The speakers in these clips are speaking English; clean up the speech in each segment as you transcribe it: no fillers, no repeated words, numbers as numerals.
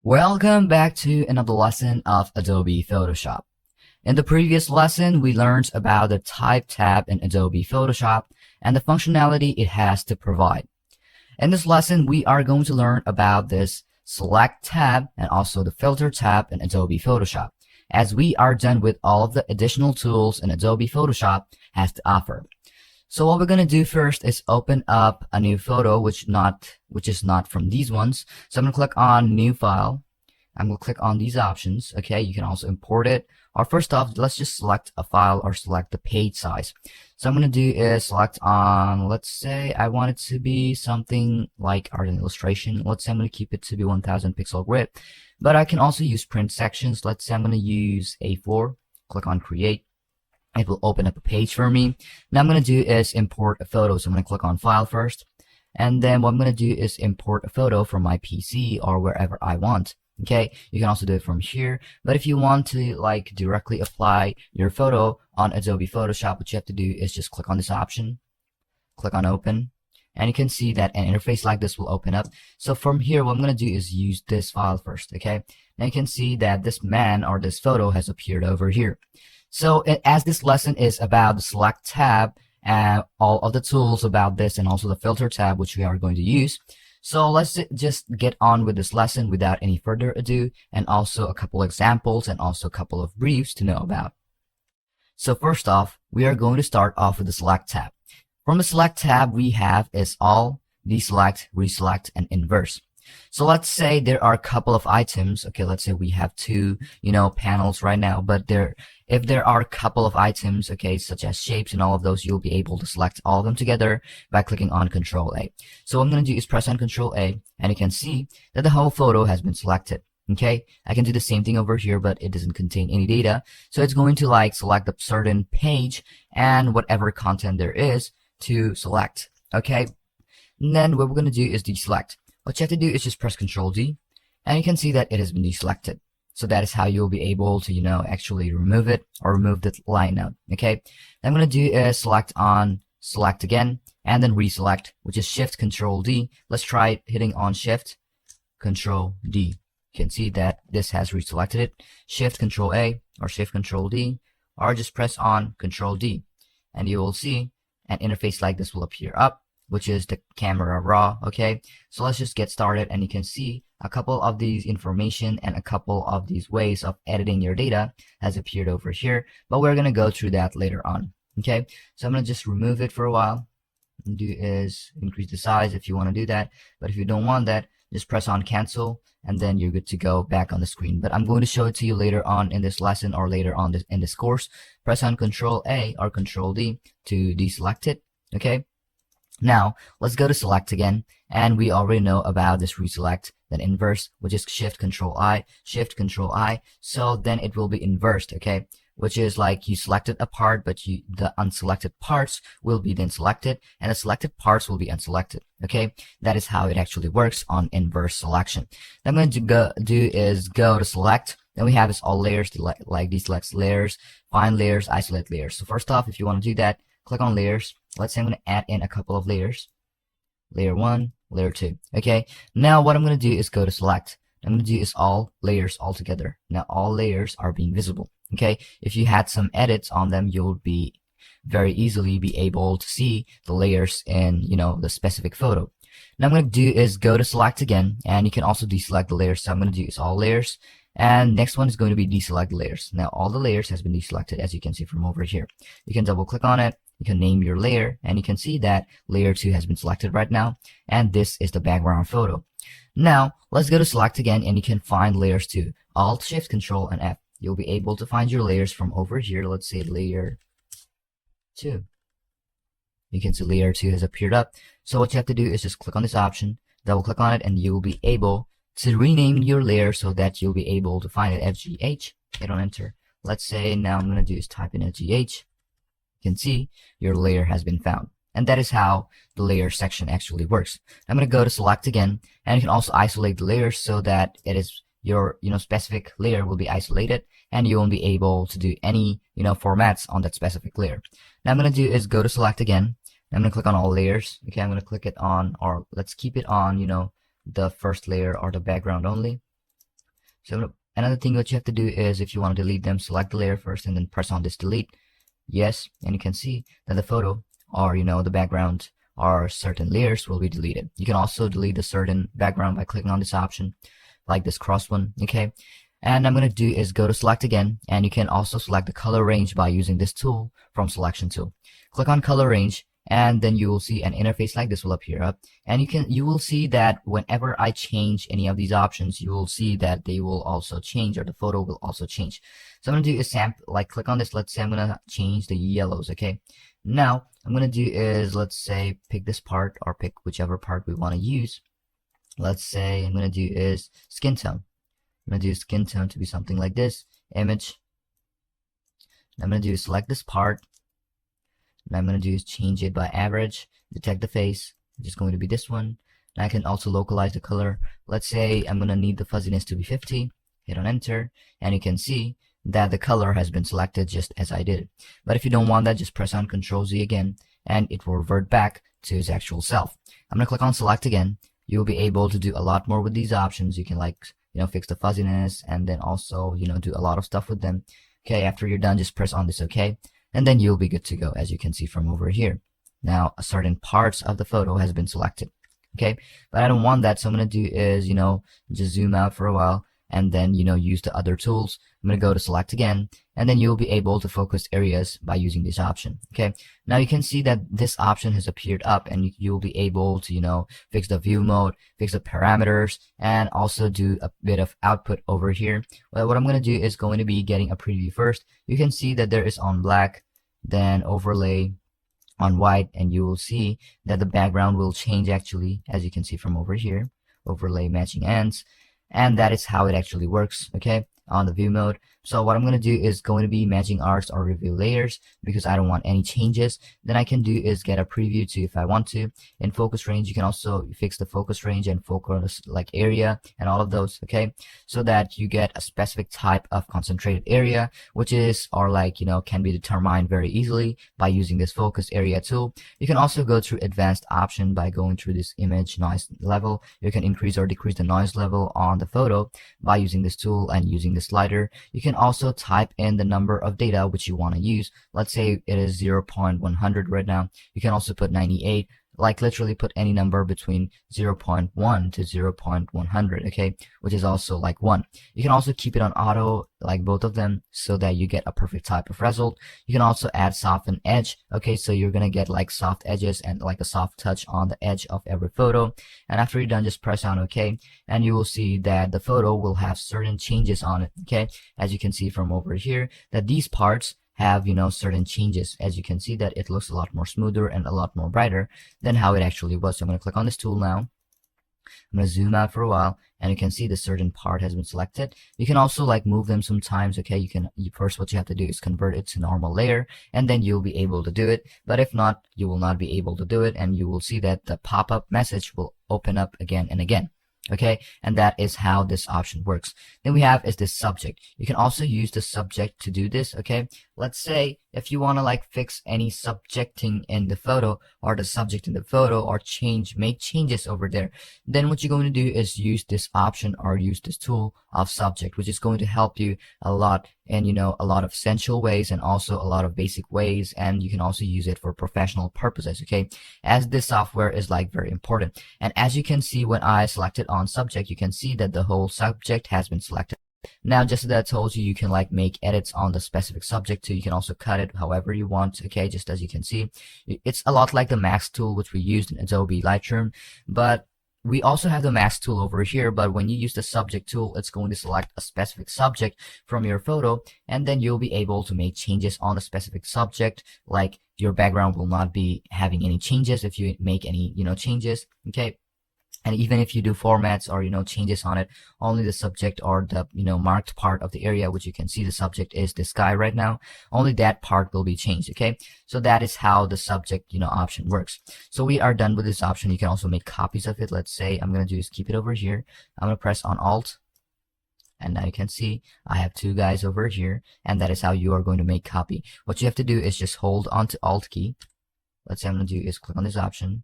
Welcome back to another lesson of Adobe Photoshop. In the previous lesson, we learned about the Type tab in Adobe Photoshop and the functionality it has to provide. In this lesson, we are going to learn about this Select tab and also the Filter tab in Adobe Photoshop, as we are done with all of the additional tools in Adobe Photoshop has to offer. So what we're going to do first is open up a new photo, which is not from these ones. So I'm going to click on New File. I'm going to click on these options. Okay, you can also import it. Or first off, let's just select a file or select the page size. So I'm going to do is select on, let's say I want it to be something like art and illustration. Let's say I'm going to keep it to be 1000 pixel grid. But I can also use print sections. Let's say I'm going to use A4. Click on Create. It will open up a page for me. Now I'm going to do is import a photo. So I'm going to click on File first. And then what I'm going to do is import a photo from my PC or wherever I want. Okay, you can also do it from here. But if you want to like directly apply your photo on Adobe Photoshop, what you have to do is just click on this option. Click on Open. And you can see that an interface like this will open up. So from here, what I'm going to do is use this file first. Okay, now you can see that this man or this photo has appeared over here. So as this lesson is about the Select tab and all of the tools about this and also the Filter tab, which we are going to use. So let's just get on with this lesson without any further ado, and also a couple examples and also a couple of briefs to know about. So first off, we are going to start off with the Select tab. From the Select tab, we have is All, Deselect, Reselect, and Inverse. So let's say there are a couple of items. Okay, let's say we have two, panels right now, but if there are a couple of items, okay, such as shapes and all of those, you'll be able to select all of them together by clicking on Control A. So what I'm going to do is press on Control A, and you can see that the whole photo has been selected. Okay, I can do the same thing over here, but it doesn't contain any data. So it's going to like select a certain page and whatever content there is to select. Okay, and then what we're going to do is deselect. What you have to do is just press Control D, and you can see that it has been deselected. So that is how you'll be able to, actually remove it or remove the line out. Okay. What I'm going to do is select again, and then reselect, which is Shift Control D. Let's try hitting on Shift Control D. You can see that this has reselected it. Shift Control A or Shift Control D, or just press on Control D, and you will see an interface like this will appear up, which is the camera raw. Okay, so let's just get started, and you can see a couple of these information and a couple of these ways of editing your data has appeared over here, but we're going to go through that later on. Okay, so I'm going to just remove it for a while and do is increase the size if you want to do that, but if you don't want that, just press on cancel, and then you're good to go back on the screen. But I'm going to show it to you later on in this lesson or later on in this course. Press on Control A or Control D to deselect it. Okay, now let's go to Select again, and we already know about this reselect, then inverse, which is Shift Control I, Shift Control I. So then it will be inversed, okay, which is like you selected a part, but the unselected parts will be then selected, and the selected parts will be unselected. Okay, that is how it actually works on inverse selection. What I'm going to go to Select. Then we have is all layers, like deselect layers, find layers, isolate layers. So first off, if you want to do that, click on layers. Let's say I'm going to add in a couple of layers. Layer 1, layer 2. Okay, now what I'm going to do is go to Select. I'm going to do is all layers all together. Now all layers are being visible. Okay, if you had some edits on them, you'll be very easily be able to see the layers in the specific photo. Now I'm going to do is go to Select again, and you can also deselect the layers. So I'm going to do is all layers, and next one is going to be deselect layers. Now all the layers has been deselected, as you can see from over here. You can double click on it. You can name your layer, and you can see that layer 2 has been selected right now, and this is the background photo. Now let's go to Select again, and you can find layers 2. Alt, Shift, Control, and F. You'll be able to find your layers from over here. Let's say layer 2. You can see layer 2 has appeared up. So what you have to do is just click on this option, double click on it, and you will be able to rename your layer so that you'll be able to find it FGH. Hit on Enter. Let's say now I'm going to do is type in FGH. You can see your layer has been found. And that is how the layer section actually works. I'm going to go to Select again, and you can also isolate the layers so that it is your specific layer will be isolated, and you won't be able to do any formats on that specific layer. Now I'm going to do is go to Select again. I'm going to click on all layers. Okay, I'm going to click it on, or let's keep it on the first layer or the background only. So another thing what you have to do is, if you want to delete them, select the layer first and then press on this delete. Yes, and you can see that the photo, or the background, or certain layers will be deleted. You can also delete a certain background by clicking on this option, like this cross one. Okay, and I'm going to do is go to select again, and you can also select the color range by using this tool from selection tool. Click on color range, and then you will see an interface like this will appear up, and you will see that whenever I change any of these options, you will see that they will also change, or the photo will also change. So I'm going to do is click on this. Let's say I'm going to change the yellows. Okay, now I'm going to do is, let's say, pick this part, or pick whichever part we want to use. Let's say I'm going to do is skin tone. I'm going to do skin tone to be something like this. Image. I'm going to do is select this part. And I'm going to do is change it by average. Detect the face. It's just going to be this one. And I can also localize the color. Let's say I'm going to need the fuzziness to be 50. Hit on enter. And you can see that the color has been selected just as I did. But if you don't want that, just press on Ctrl Z again, and it will revert back to its actual self. I'm going to click on select again. You'll be able to do a lot more with these options. You can fix the fuzziness, and then also, do a lot of stuff with them. Okay, after you're done, just press on this OK, and then you'll be good to go, as you can see from over here. Now, certain parts of the photo has been selected. Okay, but I don't want that, so I'm going to do is, just zoom out for a while, and then, use the other tools. I'm going to go to select again, and then you'll be able to focus areas by using this option. Okay, now you can see that this option has appeared up, and you'll be able to, fix the view mode, fix the parameters, and also do a bit of output over here. Well, what I'm going to do is going to be getting a preview first. You can see that there is on black, then overlay on white, and you will see that the background will change actually, as you can see from over here. Overlay matching ends. And that is how it actually works, okay, on the view mode. So what I'm going to do is going to be matching arts or reveal layers, because I don't want any changes. Then I can do is get a preview too if I want to. In focus range, you can also fix the focus range and focus like area and all of those, okay, so that you get a specific type of concentrated area, which is, or can be determined very easily by using this focus area tool. You can also go through advanced option by going through this image noise level. You can increase or decrease the noise level on the photo by using this tool and using the slider. You can also type in the number of data which you want to use. Let's say it is 0.100 right now. You can also put 98, literally put any number between 0.1 to 0.100, okay, which is also 1. You can also keep it on auto, both of them, so that you get a perfect type of result. You can also add soften edge, okay, so you're gonna get soft edges and a soft touch on the edge of every photo. And after you're done, just press on OK, and you will see that the photo will have certain changes on it, okay, as you can see from over here, that these parts have certain changes. As you can see that it looks a lot more smoother and a lot more brighter than how it actually was. So I'm going to click on this tool now. I'm going to zoom out for a while, and you can see the certain part has been selected. You can also move them sometimes, okay. First what you have to do is convert it to normal layer, and then you'll be able to do it. But if not, you will not be able to do it, and you will see that the pop-up message will open up again and again. Okay, and that is how this option works. Then we have is this subject. You can also use the subject to do this, okay. Let's say if you want to fix any subjecting in the photo, or the subject in the photo, or make changes over there, then what you're going to do is use this option or use this tool of subject, which is going to help you a lot in a lot of essential ways and also a lot of basic ways. And you can also use it for professional purposes, okay, as this software is very important. And as you can see, when I selected on subject, you can see that the whole subject has been selected. Now, just as I told you, you can make edits on the specific subject too. You can also cut it however you want, okay, just as you can see. It's a lot like the mask tool which we used in Adobe Lightroom, but we also have the mask tool over here. But when you use the subject tool, it's going to select a specific subject from your photo, and then you'll be able to make changes on the specific subject. Your background will not be having any changes if you make any changes, okay. And even if you do formats or changes on it, only the subject or the marked part of the area, which you can see the subject is this guy right now, only that part will be changed, okay. So that is how the subject option works. So we are done with this option. You can also make copies of it. Let's say I'm going to do is keep it over here. I'm going to press on Alt, and now you can see I have two guys over here, and that is how you are going to make copy. What you have to do is just hold on to Alt key. Let's say I'm going to do is click on this option,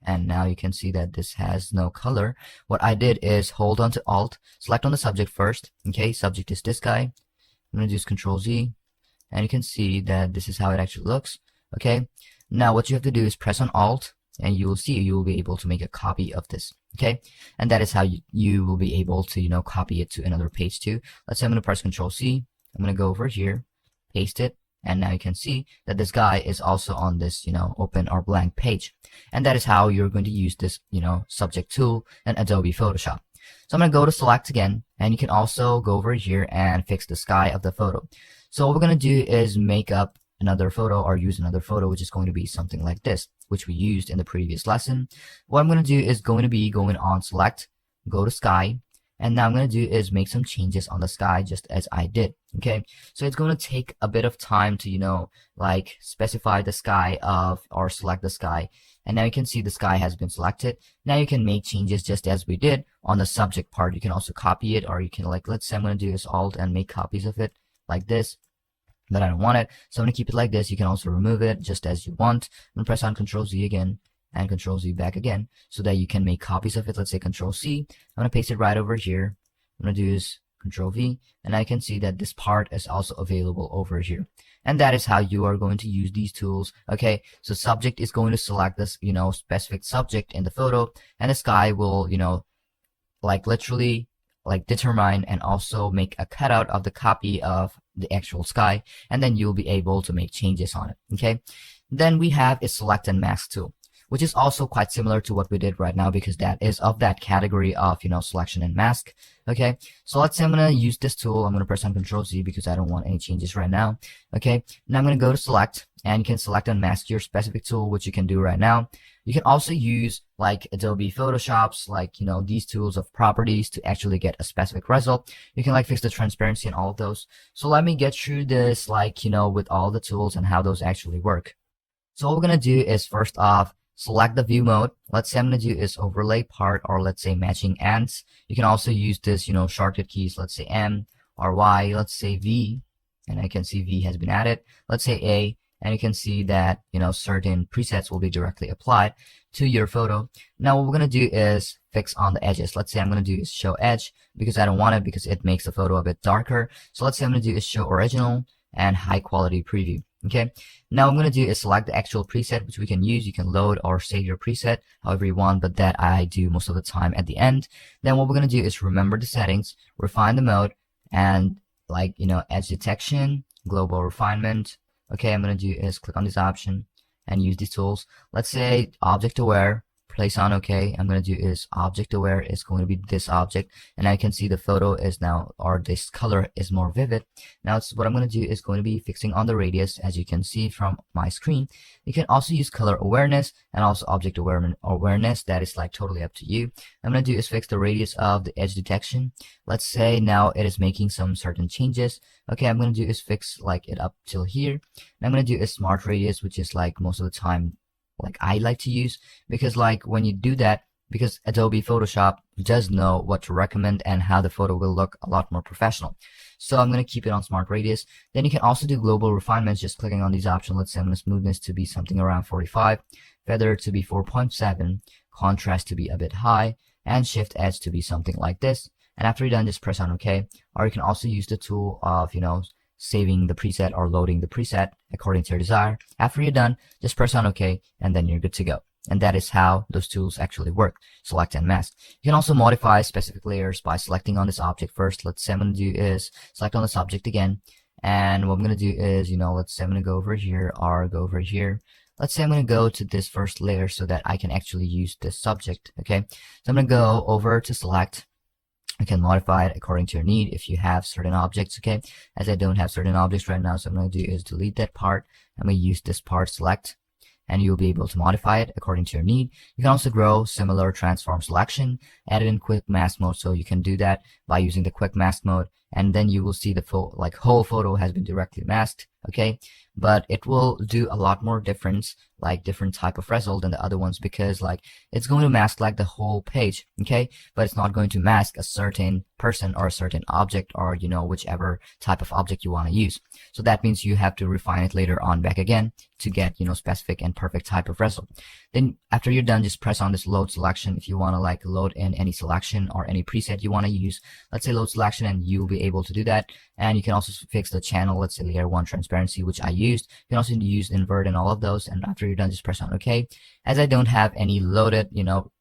And now you can see that this has no color. What I did is hold on to Alt, select on the subject first. Okay, subject is this guy. I'm going to use Control Z, and you can see that this is how it actually looks. Okay, now what you have to do is press on Alt, and you will see you will be able to make a copy of this. Okay, and that is how you will be able to copy it to another page too. Let's say I'm going to press Control C. I'm going to go over here, paste it, and now you can see that this guy is also on this open or blank page. And that is how you're going to use this subject tool in Adobe Photoshop. So I'm going to go to select again, and you can also go over here and fix the sky of the photo. So what we're going to do is make up another photo or use another photo, which is going to be something like this, which we used in the previous lesson. What I'm going to do is going on select, go to sky, and now I'm going to do is make some changes on the sky just as I did. Okay, so it's going to take a bit of time to like specify the sky or select the sky. And now you can see the sky has been selected. Now you can make changes just as we did on the subject part. You can also copy it, or you can let's say I'm going to do is Alt and make copies of it like this, but I don't want it, so I'm going to keep it like this. You can also remove it just as you want. I'm going to press on Control Z again and Control Z back again so that you can make copies of it. Let's say Control C. I'm going to paste it right over here. I'm going to do is Control V, and I can see that this part is also available over here. And that is how you are going to use these tools. Okay, so subject is going to select this specific subject in the photo, and the sky will like literally determine and also make a cutout of the copy of the actual sky, and then you'll be able to make changes on it. Okay, then we have a select and mask tool, which is also quite similar to what we did right now, because that is of that category of selection and mask. Okay, so let's say I'm going to use this tool. I'm going to press on Control Z because I don't want any changes right now. Okay, now I'm going to go to select, and you can select and mask your specific tool, which you can do right now. You can also use like Adobe Photoshop's these tools of properties to actually get a specific result. You can fix the transparency and all of those. So let me get through this with all the tools and how those actually work. So what we're going to do is first off, select the view mode. Let's say I'm going to do is overlay part, or let's say matching ends. You can also use this, shortcut keys. Let's say M or Y. Let's say V, and I can see V has been added. Let's say A, and you can see that, certain presets will be directly applied to your photo. Now what we're going to do is fix on the edges. Let's say I'm going to do is show edge because I don't want it because it makes the photo a bit darker. So let's say I'm going to do is show original and high quality preview. Okay, now what I'm going to do is select the actual preset, which we can use. You can load or save your preset however you want, but that I do most of the time at the end. Then what we're going to do is remember the settings, refine the mode, and edge detection, global refinement. Okay, I'm going to do is click on this option and use these tools. Let's say object aware, place on OK. I'm going to do is object aware is going to be this object, and I can see the photo is now, or this color is more vivid. Now what I'm going to do is going to be fixing on the radius, as you can see from my screen. You can also use color awareness and also object awareness. That is totally up to you. I'm going to do is fix the radius of the edge detection. Let's say now it is making some certain changes. Okay, I'm going to do is fix it up till here. And I'm going to do a smart radius, which is most of the time I like to use, because when you do that, because Adobe Photoshop does know what to recommend and how the photo will look a lot more professional. So I'm going to keep it on smart radius. Then you can also do global refinements, just clicking on these options. Let's say I'm going to smoothness to be something around 45, feather to be 4.7, contrast to be a bit high, and shift edge to be something like this. And after you're done, just press on OK. Or you can also use the tool of saving the preset or loading the preset according to your desire. After you're done, just press on OK, and then you're good to go. And that is how those tools actually work, select and mask. You can also modify specific layers by selecting on this object first. Let's say I'm going to do is select on this object again, and what I'm going to do is, let's say I'm going to go over here or go over here. Let's say I'm going to go to this first layer so that I can actually use this subject. Okay, so I'm going to go over to select. You can modify it according to your need if you have certain objects. Okay, as I don't have certain objects right now, so what I'm going to do is delete that part. I'm going to use this part, select, and you'll be able to modify it according to your need. You can also grow similar transform selection, add it in quick mask mode, so you can do that by using the quick mask mode. and then you will see the whole photo has been directly masked. Okay, but it will do a lot more difference, like different type of result than the other ones, because like it's going to mask like the whole page. Okay, but it's not going to mask a certain person or a certain object, or whichever type of object you want to use. So that means you have to refine it later on back again to get specific and perfect type of result. Then after you're done, just press on this load selection if you want to like load in any selection or any preset you want to use. Let's say load selection, and you'll be able to do that. And you can also fix the channel, let's say layer 1 transparency, which I used. You can also use invert and all of those. And after you're done, just press on OK. As I don't have any loaded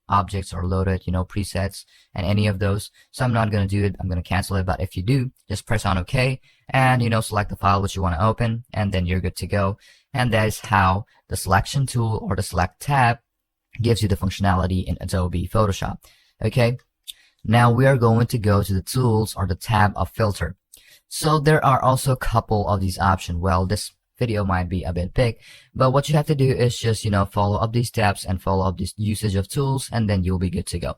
objects or loaded presets and any of those, so I'm not going to do it. I'm going to cancel it. But if you do, just press on OK, and select the file which you want to open, and then you're good to go. And that is how the selection tool or the select tab gives you the functionality in Adobe Photoshop. Okay, now we are going to go to the tools or the tab of filter. So there are also a couple of these options. Well, this video might be a bit big, but what you have to do is just follow up these steps and follow up this usage of tools, and then you'll be good to go.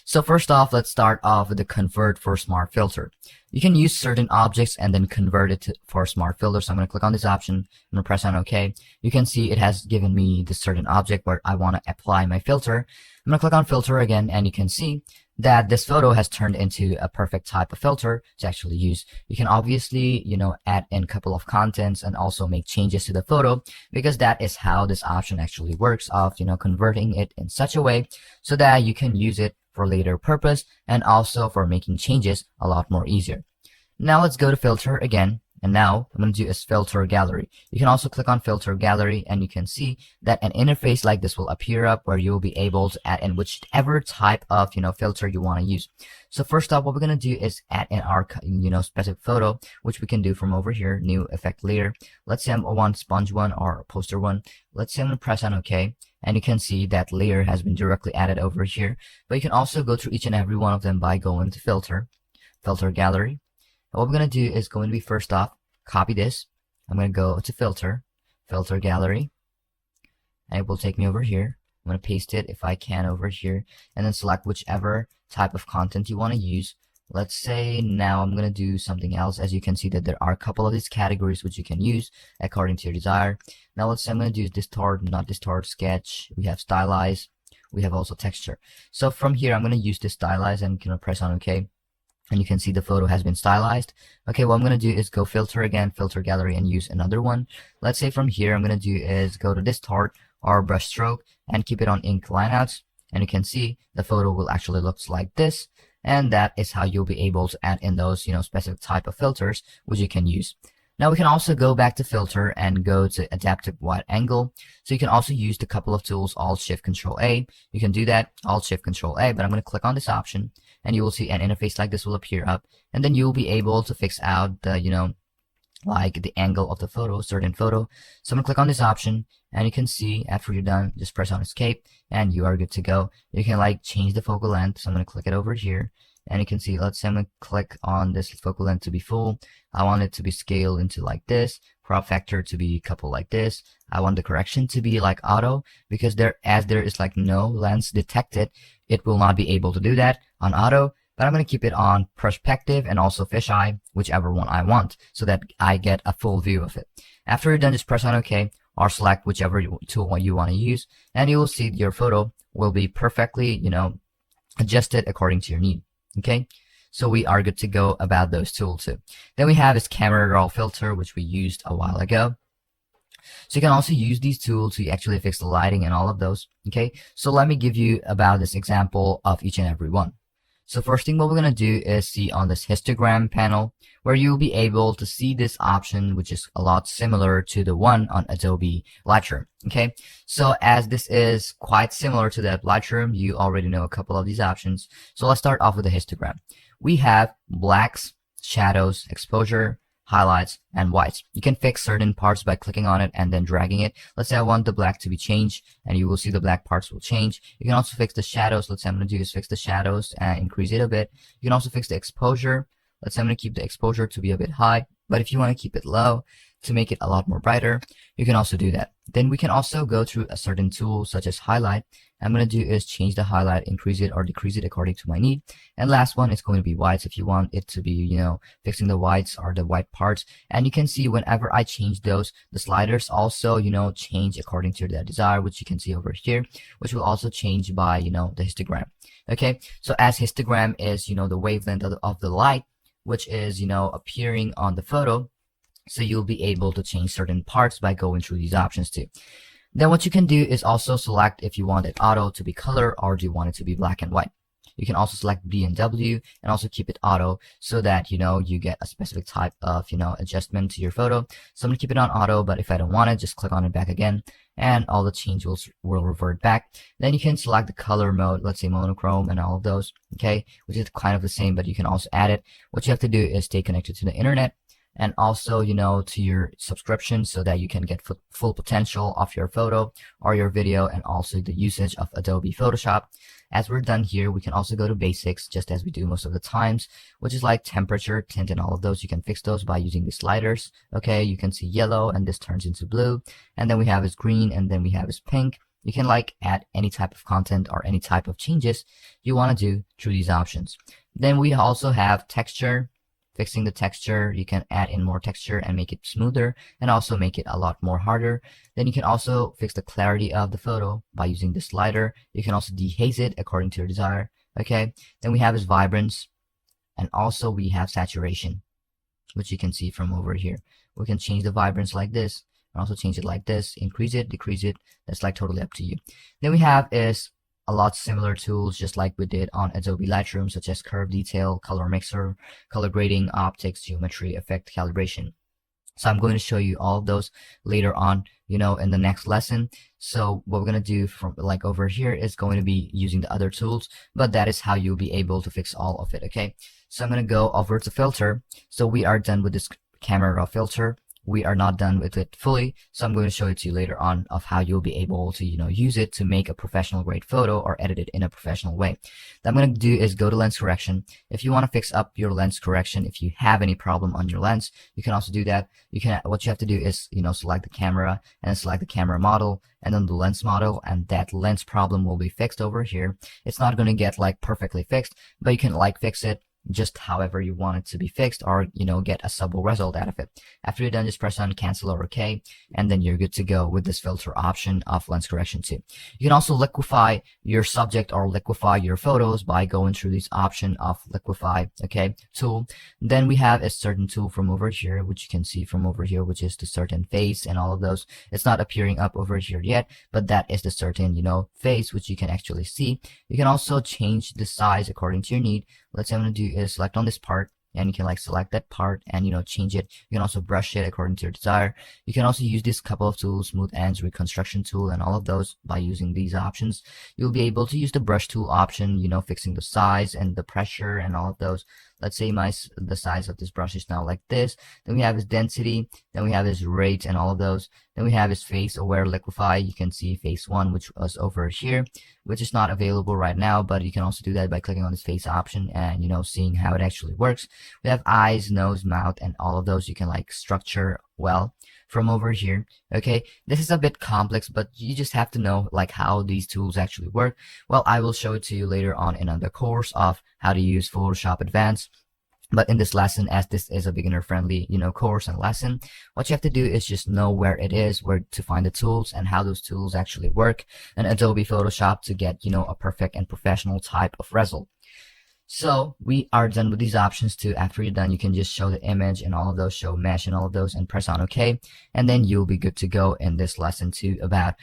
So first off, let's start off with the convert for smart filter. You can use certain objects and then convert it for smart filter. So I'm going to click on this option. I'm going to press on OK. You can see it has given me this certain object where I want to apply my filter. I'm going to click on filter again, and you can see that this photo has turned into a perfect type of filter to actually use. You can obviously, add in a couple of contents and also make changes to the photo, because that is how this option actually works of, converting it in such a way so that you can use it for later purpose and also for making changes a lot more easier. Now let's go to filter again. And now I'm going to do is filter gallery. You can also click on filter gallery, and you can see that an interface like this will appear up where you'll be able to add in whichever type of filter you want to use. So first off, what we're going to do is add in our specific photo, which we can do from over here, new effect layer. Let's say I want sponge one or poster one. Let's say I'm going to press on OK, and you can see that layer has been directly added over here. But you can also go through each and every one of them by going to filter gallery. What we're going to do is going to be first off, copy this. I'm going to go to filter gallery, and it will take me over here. I'm going to paste it if I can over here, and then select whichever type of content you want to use. Let's say now I'm going to do something else. As you can see that there are a couple of these categories which you can use according to your desire. Now let's say I'm going to do distort, not distort, sketch. We have stylize. We have also texture. So from here, I'm going to use this stylize, and I'm going to press on OK. And you can see the photo has been stylized. Okay, what I'm going to do is go filter again, filter gallery, and use another one. Let's say from here, I'm going to do is go to distort or brush stroke and keep it on ink lineouts. And you can see the photo will actually look like this. And that is how you'll be able to add in those, specific type of filters, which you can use. Now we can also go back to filter and go to adaptive wide angle. So you can also use the couple of tools, Alt Shift Control A. You can do that, Alt Shift Control A, but I'm going to click on this option, and you will see an interface like this will appear up, and then you'll be able to fix out the, like the angle of the photo, certain photo. So I'm going to click on this option, and you can see after you're done, just press on escape, and you are good to go. You can like change the focal length. So I'm going to click it over here. And you can see, let's say I'm going to click on this focal length to be full. I want it to be scaled into like this. Crop factor to be coupled like this. I want the correction to be like auto, because there is like no lens detected, it will not be able to do that on auto. But I'm going to keep it on perspective and also fisheye, whichever one I want, so that I get a full view of it. After you're done, just press on OK or select whichever tool you want to use, and you will see your photo will be perfectly, adjusted according to your need. Okay, so we are good to go about those tools too. Then we have this camera raw filter, which we used a while ago. So you can also use these tools to actually fix the lighting and all of those. Okay, so let me give you about this example of each and every one. So first thing what we're going to do is see on this histogram panel, where you'll be able to see this option, which is a lot similar to the one on Adobe Lightroom. Okay, so as this is quite similar to that Lightroom, you already know a couple of these options. So let's start off with the histogram. We have blacks, shadows, exposure, highlights, and whites. You can fix certain parts by clicking on it and then dragging it. Let's say I want the black to be changed, and you will see the black parts will change. You can also fix the shadows. Let's say I'm going to do is fix the shadows and increase it a bit. You can also fix the exposure. Let's say I'm going to keep the exposure to be a bit high, but if you want to keep it low, to make it a lot more brighter, you can also do that. Then we can also go through a certain tool such as highlight. I'm going to do is change the highlight, increase it or decrease it according to my need. And last one is going to be whites if you want it to be, fixing the whites or the white parts. And you can see whenever I change those, the sliders also, change according to their desire, which you can see over here, which will also change by, the histogram. Okay, so as histogram is, the wavelength of the light, which is, appearing on the photo. So you'll be able to change certain parts by going through these options too. Then what you can do is also select if you want it auto to be color or do you want it to be black and white. You can also select B and W and also keep it auto so that, you get a specific type of, adjustment to your photo. So I'm going to keep it on auto, but if I don't want it, just click on it back again and all the changes will revert back. Then you can select the color mode, let's say monochrome and all of those, okay, which is kind of the same, but you can also add it. What you have to do is stay connected to the internet and also, to your subscription so that you can get full potential of your photo or your video and also the usage of Adobe Photoshop. As we're done here, we can also go to basics just as we do most of the times, which is like temperature, tint, and all of those. You can fix those by using the sliders. Okay, you can see yellow and this turns into blue. And then we have is green and then we have is pink. You can add any type of content or any type of changes you want to do through these options. Then we also have texture. Fixing the texture, you can add in more texture and make it smoother and also make it a lot more harder. Then you can also fix the clarity of the photo by using the slider. You can also dehaze it according to your desire. Okay, then we have is vibrance and also we have saturation, which you can see from over here. We can change the vibrance like this and also change it like this, increase it, decrease it. That's totally up to you. Then we have is a lot similar tools just like we did on Adobe Lightroom, such as curve detail, color mixer, color grading, optics, geometry, effect, calibration. So I'm going to show you all of those later on, in the next lesson. So what we're going to do from over here is going to be using the other tools, but that is how you'll be able to fix all of it. Okay, so I'm going to go over to filter. So we are done with this camera raw filter. We are not done with it fully, so I'm going to show it to you later on of how you'll be able to, use it to make a professional grade photo or edit it in a professional way. What I'm going to do is go to lens correction. If you want to fix up your lens correction, if you have any problem on your lens, you can also do that. What you have to do is, select the camera and then select the camera model and then the lens model, and that lens problem will be fixed over here. It's not going to get perfectly fixed, but you can fix it just however you want it to be fixed or, get a subtle result out of it. After you're done, just press on cancel or OK, and then you're good to go with this filter option of lens correction too. You can also liquefy your subject or liquefy your photos by going through this option of liquefy, okay, tool. Then we have a certain tool from over here, which you can see from over here, which is the certain face and all of those. It's not appearing up over here yet, but that is the certain, face, which you can actually see. You can also change the size according to your need. Let's say I'm going to do is select on this part and you can select that part and change it. You can also brush it according to your desire. You can also use this couple of tools, smooth ends, reconstruction tool, and all of those. By using these options, you'll be able to use the brush tool option, fixing the size and the pressure and all of those. Let's say the size of this brush is now like this. Then we have his density. Then we have his rate and all of those. Then we have his face aware liquefy. You can see face 1, which was over here, which is not available right now, but you can also do that by clicking on this face option and, seeing how it actually works. We have eyes, nose, mouth, and all of those you can structure well from over here. Okay, this is a bit complex, but you just have to know how these tools actually work. Well, I will show it to you later on in another course of how to use Photoshop Advanced. But in this lesson, as this is a beginner friendly, course and lesson, what you have to do is just know where it is, where to find the tools and how those tools actually work in Adobe Photoshop to get, a perfect and professional type of result. So we are done with these options too. After you're done, you can just show the image and all of those, show mesh and all of those, and press on OK. And then you'll be good to go in this lesson too about,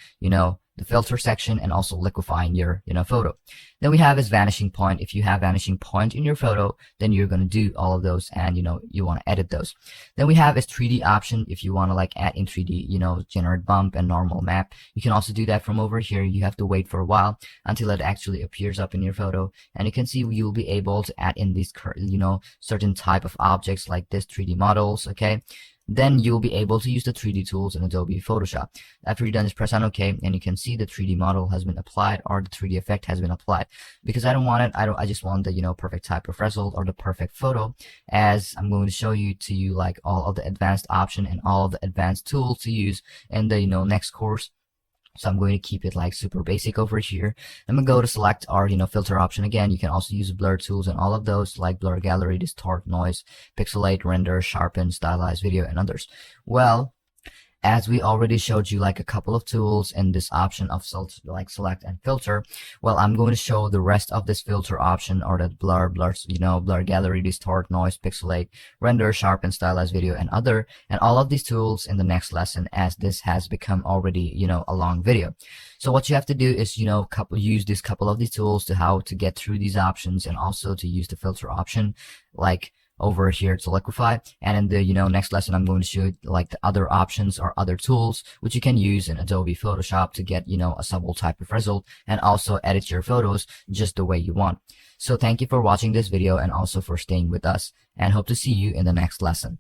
the filter section and also liquefying your, photo. Then we have is vanishing point. If you have vanishing point in your photo, then you're going to do all of those and, you want to edit those. Then we have is 3D option. If you want to add in 3D, generate bump and normal map, you can also do that from over here. You have to wait for a while until it actually appears up in your photo. And you can see you'll be able to add in these, certain type of objects like this 3D models. Okay. then you'll be able to use the 3D tools in Adobe Photoshop. After you're done, just press on OK, and you can see the 3D model has been applied, or the 3D effect has been applied. Because I don't want it, I just want the, you know, perfect type of result or the perfect photo, as I'm going to show you like all of the advanced option and all of the advanced tools to use in the, you know, next course. So I'm going to keep it like super basic over here. I'm gonna go to select our, you know, filter option again. You can also use blur tools and all of those, like blur, gallery, distort, noise, pixelate, render, sharpen, stylize video, and others. Well, as we already showed you like a couple of tools in this option of select and filter, well, I'm going to show the rest of this filter option, or that blur, you know, blur, gallery, distort, noise, pixelate, render, sharpen, stylize video, and other, and all of these tools in the next lesson, as this has become already, you know, a long video. So what you have to do is, you know, use this couple of these tools to how to get through these options, and also to use the filter option, like over here to liquify. And in the, you know, next lesson, I'm going to show you like the other options or other tools which you can use in Adobe Photoshop to get, you know, a subtle type of result, and also edit your photos just the way you want. So thank you for watching this video, and also for staying with us, and hope to see you in the next lesson.